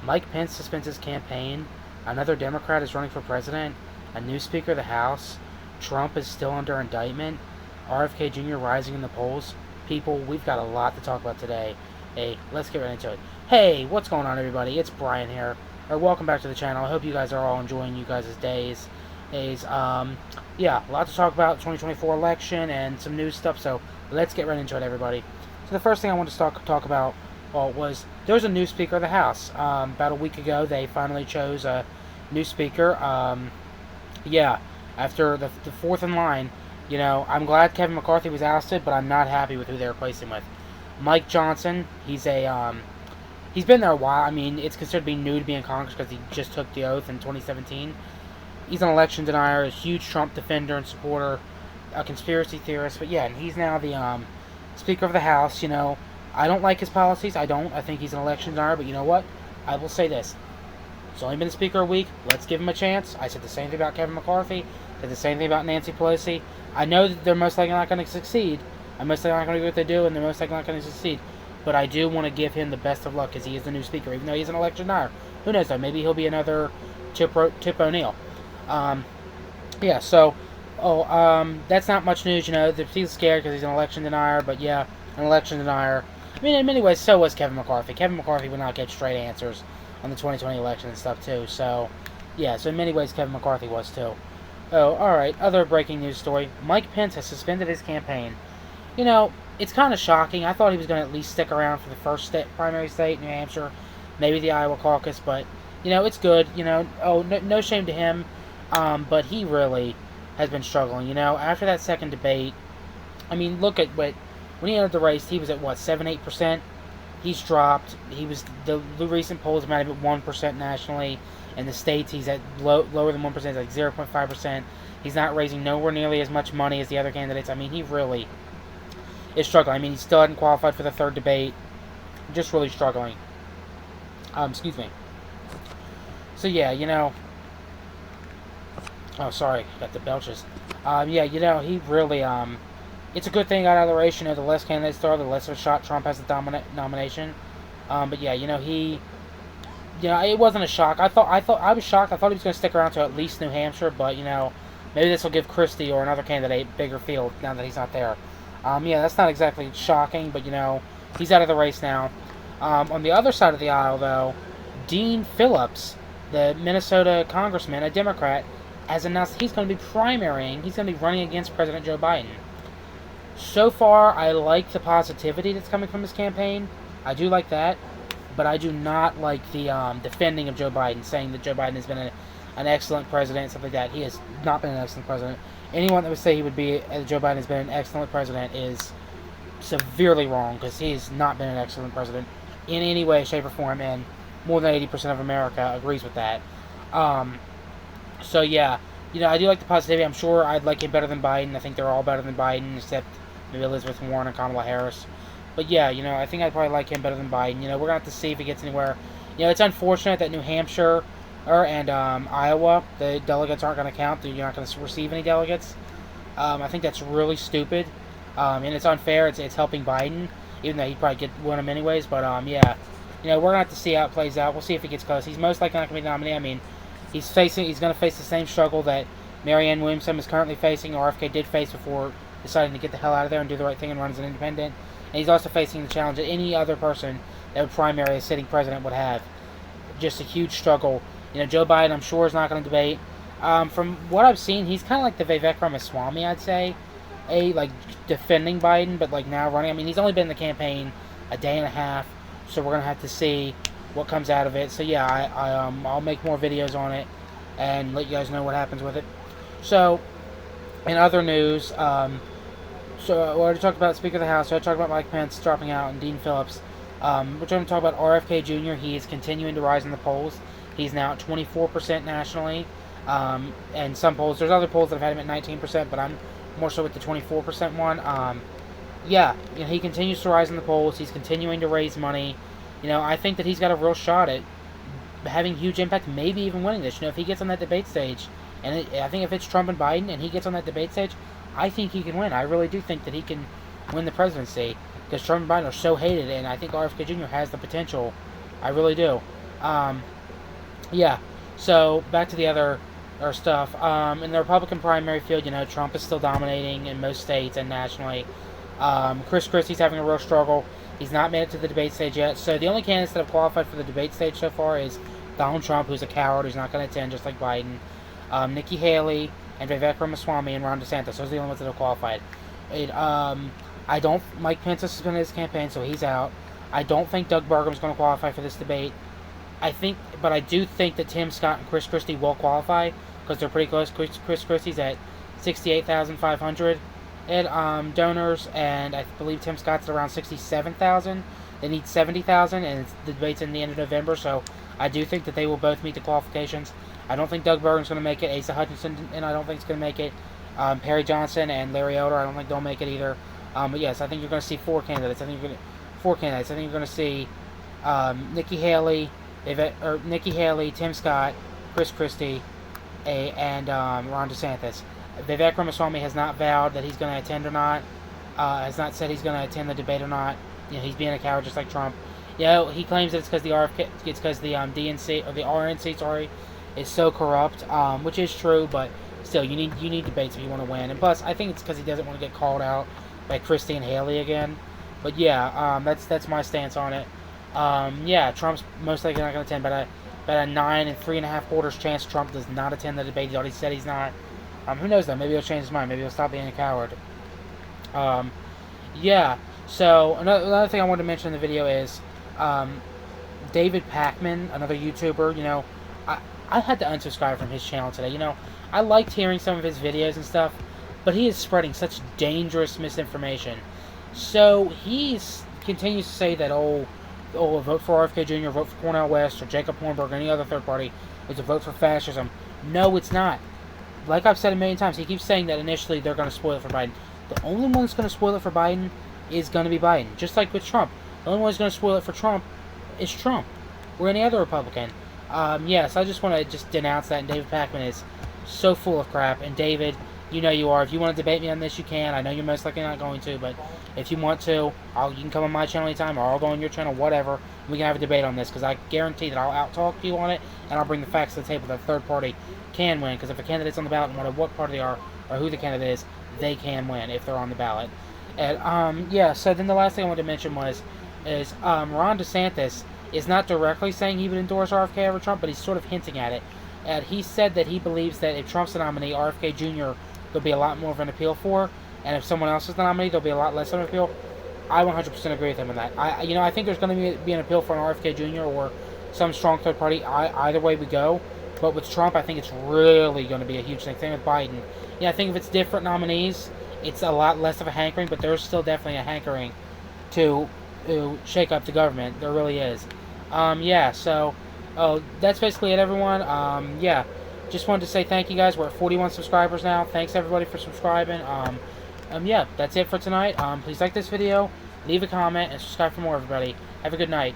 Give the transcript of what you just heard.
Mike Pence suspends his campaign. Another Democrat is running for president. A new Speaker of the House. Trump is still under indictment. RFK Jr. rising in the polls. People, we've got a lot to talk about today. Hey, let's get right into it. Hey, what's going on, everybody? It's Brian here. Welcome back to the channel. I hope you guys are all enjoying you guys' days. Yeah, a lot to talk about. 2024 election and some new stuff. So let's get right into it, everybody. So the first thing I want to talk about was there's a new Speaker of the House. About a week ago, they finally chose a new Speaker. Yeah, after the fourth in line. You know, I'm glad Kevin McCarthy was ousted, but I'm not happy with who they replaced him with. Mike Johnson, he's been there a while. I mean, it's considered to be new to be in Congress because he just took the oath in 2017. He's an election denier, a huge Trump defender and supporter, a conspiracy theorist. But yeah, and he's now the Speaker of the House. You know, I don't like his policies. I think he's an election denier. But you know what? I will say this. He's only been the Speaker a week. Let's give him a chance. I said the same thing about Kevin McCarthy. Said the same thing about Nancy Pelosi. I know that they're most likely not going to succeed. I'm most likely not going to do what they do, and they're most likely not going to succeed. But I do want to give him the best of luck because he is the new Speaker, even though he's an election denier. Who knows, though? Maybe he'll be another Tip O'Neill. Yeah, so, that's not much news, you know. He's scared because he's an election denier, but yeah, an election denier. I mean, in many ways, so was Kevin McCarthy. Kevin McCarthy would not get straight answers on the 2020 election and stuff, too. So, yeah, so in many ways, Kevin McCarthy was, too. Oh, alright, other breaking news story. Mike Pence has suspended his campaign. You know, it's kind of shocking. I thought he was going to at least stick around for the first primary state, New Hampshire, maybe the Iowa caucus, but, you know, it's good. You know, no shame to him, but he really has been struggling. You know, after that second debate, I mean, look at when he entered the race, he was at, what, 7-8%? He's dropped. He was, the recent polls might have been 1% nationally. In the states, he's at lower than 1%, like 0.5%. He's not raising nowhere nearly as much money as the other candidates. I mean, he really is struggling. I mean, he still hadn't qualified for the third debate. Just really struggling. Excuse me. So, yeah, you know. Oh, sorry. Got the belches. Yeah, you know, he really, it's a good thing he got out of the race. You know, the less candidates there are, the less of a shot Trump has the nomination. But, yeah, you know, you know, it wasn't a shock. I was shocked. I thought he was going to stick around to at least New Hampshire, but, you know, maybe this will give Christie or another candidate a bigger field now that he's not there. Yeah, that's not exactly shocking, but, you know, he's out of the race now. On the other side of the aisle, though, Dean Phillips, the Minnesota congressman, a Democrat, has announced he's going to be primarying. He's going to be running against President Joe Biden. So far, I like the positivity that's coming from his campaign. I do like that. But I do not like the defending of Joe Biden, saying that Joe Biden has been an excellent president and stuff like that. He has not been an excellent president. Anyone that would say Joe Biden has been an excellent president is severely wrong, because he has not been an excellent president in any way, shape, or form, and more than 80% of America agrees with that. So yeah, you know, I do like the positivity. I'm sure I'd like him better than Biden. I think they're all better than Biden, except maybe Elizabeth Warren and Kamala Harris. But yeah, you know, I think I'd probably like him better than Biden. You know, we're going to have to see if he gets anywhere. You know, it's unfortunate that New Hampshire and Iowa, the delegates aren't going to count. You're not going to receive any delegates. I think that's really stupid. And it's unfair. It's helping Biden, even though he'd probably win them anyways. But, yeah, you know, we're going to have to see how it plays out. We'll see if he gets close. He's most likely not going to be nominated. I mean, he's going to face the same struggle that Marianne Williamson is currently facing, or RFK did face before deciding to get the hell out of there and do the right thing and run as an independent. And he's also facing the challenge that any other person that would primary a sitting president would have. Just a huge struggle. You know, Joe Biden, I'm sure, is not going to debate. From what I've seen, he's kind of like the Vivek Ramaswamy, I'd say. Like, defending Biden, but, like, now running. I mean, he's only been in the campaign a day and a half, so we're going to have to see what comes out of it. So, yeah, I'll make more videos on it and let you guys know what happens with it. So, in other news, so we already talked about Speaker of the House. So I talked about Mike Pence dropping out and Dean Phillips. We're going to talk about RFK Jr. He is continuing to rise in the polls. He's now at 24% nationally. And some polls, there's other polls that have had him at 19%, but I'm more so with the 24% one. Yeah, you know, he continues to rise in the polls. He's continuing to raise money. You know, I think that he's got a real shot at having huge impact, maybe even winning this. You know, if he gets on that debate stage, and I think if it's Trump and Biden and he gets on that debate stage, I think he can win. I really do think that he can win the presidency, because Trump and Biden are so hated, and I think RFK Jr. has the potential. I really do. Yeah. So back to the other stuff. In the Republican primary field, Trump is still dominating in most states and nationally. Chris Christie's having a real struggle. He's not made it to the debate stage yet. So the only candidates that have qualified for the debate stage so far is Donald Trump, who's a coward, who's not going to attend, just like Biden. Nikki Haley and Vivek Ramaswamy and Ron DeSantis. Those are the only ones that have qualified. I don't. Mike Pence is going to his campaign, so he's out. I don't think Doug Burgum's going to qualify for this debate. But I do think that Tim Scott and Chris Christie will qualify because they're pretty close. Chris Christie's at 68,500 donors, and I believe Tim Scott's at around 67,000. They need 70,000, and the debate's in the end of November, so I do think that they will both meet the qualifications. I don't think Doug Burgum's going to make it. Asa Hutchinson, and I don't think he's going to make it. Perry Johnson and Larry Elder, I don't think they'll make it either. But yes, I think you're going to see four candidates. I think you're going to see Nikki Haley, Tim Scott, Chris Christie, and Ron DeSantis. Vivek Ramaswamy has not vowed that he's going to attend or not. Has not said he's going to attend the debate or not. He's being a coward just like Trump. He claims that it's because the DNC or the RNC, sorry, is so corrupt, which is true. But still, you need debates if you want to win. And plus, I think it's because he doesn't want to get called out by Christie and Haley again. But yeah, that's my stance on it. Trump's most likely not going to attend, but a 9 3.75 chance Trump does not attend the debate. He already said he's not. Who knows though? Maybe he'll change his mind. Maybe he'll stop being a coward. So another thing I wanted to mention in the video is David Pakman, another YouTuber. I had to unsubscribe from his channel today. I liked hearing some of his videos and stuff, but he is spreading such dangerous misinformation. So he continues to say that vote for RFK Jr., vote for Cornel West, or Jacob Hornberg, or any other third party is a vote for fascism. No, it's not. Like I've said a million times, he keeps saying that initially they're going to spoil it for Biden. The only one that's going to spoil it for Biden is going to be Biden. Just like with Trump. The only one who's going to spoil it for Trump is Trump. Or any other Republican. So I just want to just denounce that, and David Pakman is so full of crap. And David, you know you are. If you want to debate me on this, you can. I know you're most likely not going to, but if you want to, you can come on my channel anytime, or I'll go on your channel, whatever. We can have a debate on this, because I guarantee that I'll out-talk you on it, and I'll bring the facts to the table that the third party can win. Because if a candidate's on the ballot, no matter what party they are, or who the candidate is, they can win if they're on the ballot. And, so then the last thing I wanted to mention is Ron DeSantis is not directly saying he would endorse RFK over Trump, but he's sort of hinting at it. And he said that he believes that if Trump's the nominee, RFK Jr. there'll be a lot more of an appeal for, and if someone else is the nominee, there'll be a lot less of an appeal. I 100% agree with him on that. I think there's going to be an appeal for an RFK Jr. or some strong third party. Either way we go. But with Trump, I think it's really going to be a huge thing. Same with Biden. I think if it's different nominees, it's a lot less of a hankering, but there's still definitely a hankering to shake up the government. There really is. So that's basically it, everyone. Just wanted to say thank you guys. We're at 41 subscribers now. Thanks everybody for subscribing. That's it for tonight. Please like this video, leave a comment, and subscribe for more, everybody. Have a good night.